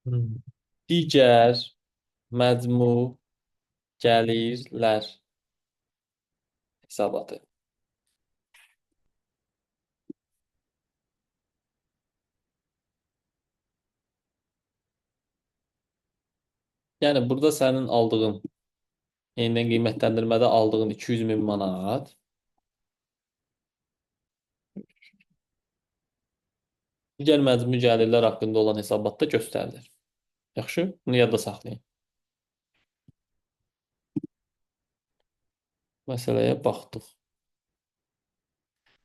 Hmm. Digər məcmu gəlirlər hesabatı. Yəni burada sənin aldığın yenidən qiymətləndirmədə aldığın 200 min manat digər məcmu gəlirlər haqqında olan hesabatda göstərilir. Yaxşı? Bunu yadda saxlayın. Məsələyə baxdıq.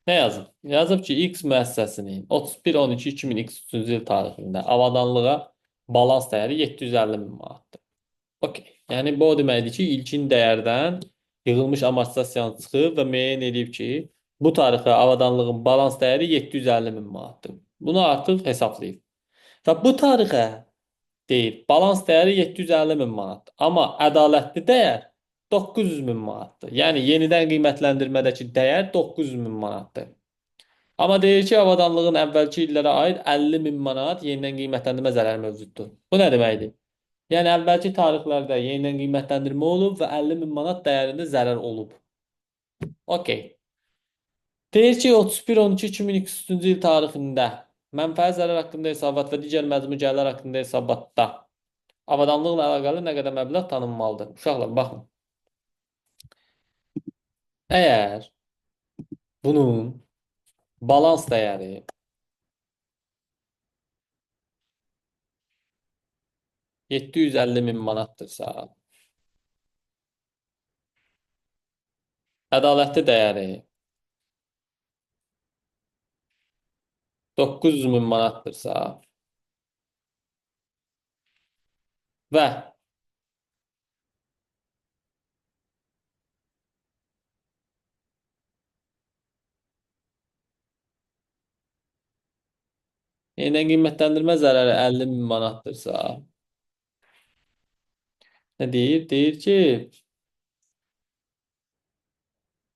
Nə yazıb? Yazıb ki, X müəssisəsinin 31-12-2023-cü il tarixində avadanlığa balans dəyəri 750 min manatdır. Okey. Yəni bu o deməkdir ki, ilkin dəyərdən yığılmış amortizasiyan çıxıb və müəyyən edib ki, bu tarixə avadanlığın balans dəyəri 750 min manatdır. Bunu artıq hesablayıb. Və bu tarixə deyir, balans dəyəri 750 min manatdır. Amma ədalətli dəyər 900 min manatdır. Yəni yenidən qiymətləndirmədəki dəyər 900 min manatdır. Amma deyir ki, avadanlığın əvvəlki illərə aid 50 min manat yenidən qiymətləndirmə zərəri mövcuddur. Bu nə deməkdir? Yəni əvvəlki tarixlərdə yenidən qiymətləndirmə olub və 50 min manat dəyərində zərər olub. Okey. Deyir ki, 31-12-2023-cü il tarixində mənfəət zərər haqqında hesabat və digər məcmu gəlirlər haqqında hesabatda avadanlıqla əlaqəli nə qədər məbləğ tanınmalıdır? Uşaqlar, baxın. Əgər bunun balans dəyəri 750 min manatdırsa, ədalətli dəyəri 900 min manatdırsa və yenidən qiymətləndirmə zərəri 50 min manatdırsa, nə deyir? Deyir ki,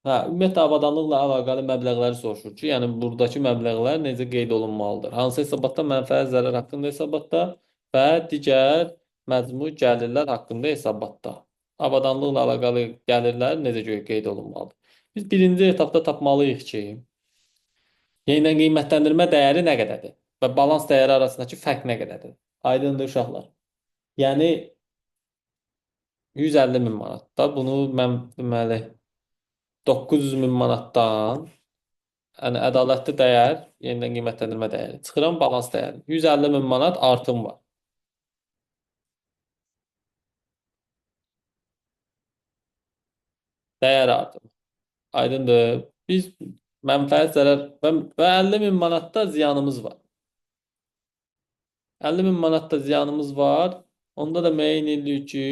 hə, ümumiyyətlə avadanlıqla əlaqəli məbləğləri soruşur ki, yəni buradakı məbləğlər necə qeyd olunmalıdır? Hansı hesabatda mənfəət zərər haqqında hesabatda və digər məcmu gəlirlər haqqında hesabatda. Avadanlıqla əlaqəli gəlirlər necə qeyd olunmalıdır? Biz birinci etapda tapmalıyıq ki, yenidən qiymətləndirmə dəyəri nə qədərdir və balans dəyəri arasındakı fərq nə qədərdir? Aydındır uşaqlar. Yəni 150 min manatda bunu mən deməli 900 min manatdan yəni ədalətli dəyər, yenidən qiymətləndirmə dəyəri. Çıxıram balans dəyəri. 150 min manat artım var. Dəyər artımı. Aydındır. Biz mənfəət zərər və 50 min manatda ziyanımız var. 50 min manatda ziyanımız var. Onda da müəyyən edirik ki,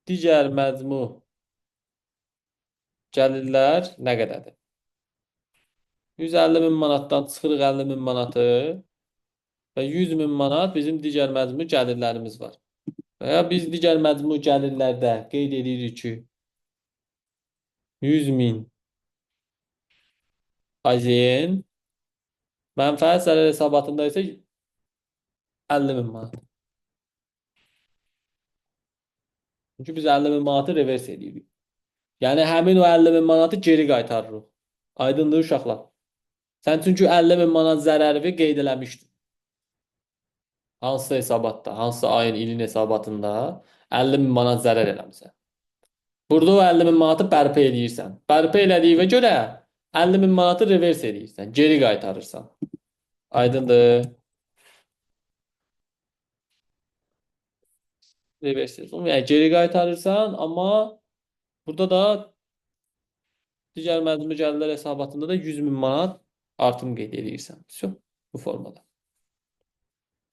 digər məcmu gəlirlər nə qədərdir? 150 min manatdan çıxırıq 50 min manatı və 100 min manat bizim digər məcmu gəlirlərimiz var. Və ya biz digər məcmu gəlirlərdə qeyd edirik ki, 100 min AZN, mənfəət zərər hesabatında isə 50 min manat. Çünki biz 50 min manatı revers edirik. Yəni həmin o 50 min manatı geri qaytarırıq. Aydındır uşaqlar. Sən çünki 50 min manat zərəri qeyd eləmişdin. Hansı hesabatda, hansı ayın, ilin hesabatında 50 min manat zərər eləmisən. Burada o 50 min manatı bərpa edirsən. Bərpa elədiyinə görə 50 min manatı revers edirsən. Geri qaytarırsan. Aydındır. Revers edirsən. Yəni geri qaytarırsan, amma burada da digər məcmu gəlirlər hesabatında da 100 min manat artım qeyd edirsən. Bu formada.